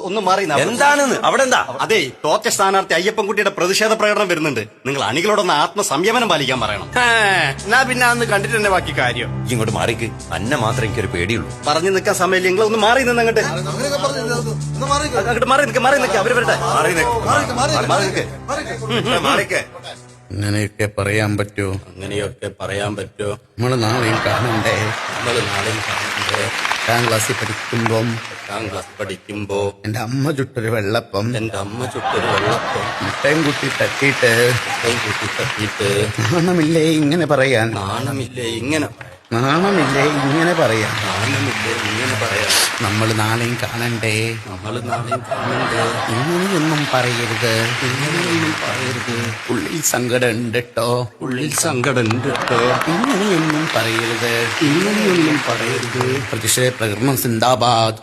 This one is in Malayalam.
ഒന്ന് മാറി എന്താണെന്ന് അവിടെ എന്താ? അതെ, തോറ്റ സ്ഥാനാർത്ഥി അയ്യപ്പൻകുട്ടിയുടെ പ്രതിഷേധ പ്രകടനം വരുന്നുണ്ട്. നിങ്ങൾ അണികളോടൊന്ന് ആത്മസംയമനം പാലിക്കാൻ പറയണം. എന്നാ പിന്നെ അന്ന് കണ്ടിട്ട് തന്നെ ബാക്കി കാര്യം. ഇങ്ങോട്ട് മാറിക്ക്. അന്നെ മാത്രം എനിക്കൊരു പേടിയുള്ളൂ. പറഞ്ഞു നിൽക്കാൻ സമയമില്ല. നിങ്ങൾ ഒന്ന് മാറി നിന്ന് അങ്ങോട്ട് മാറി നിൽക്കുക. അവര് വരട്ടെ. മാറിക്ക്. അങ്ങനെയൊക്കെ പറയാൻ പറ്റുമോ? അങ്ങനെയൊക്കെ പറയാൻ പറ്റുമോ? നമ്മള് നാളെയും കാണണ്ടേ? എട്ടാം ക്ലാസ്സിൽ പഠിക്കുമ്പോ എന്റെ അമ്മ ചുട്ടൊരു വെള്ളപ്പം, മുട്ടയും കുത്തി തട്ടിയിട്ട് നാണമില്ലേ ഇങ്ങനെ പറയാൻ? നാണമില്ലേ ഇങ്ങനെ പറയാൻ? നമ്മൾ നാളെയും കാണണ്ടേ? ഇങ്ങനെയൊന്നും പറയരുത്. ഉള്ളിൽ സങ്കടം ഉണ്ട് കേട്ടോ. ഇങ്ങനെയൊന്നും പറയരുത്. പ്രതിഷേധ പ്രകടനം സിന്ദാബാദ്.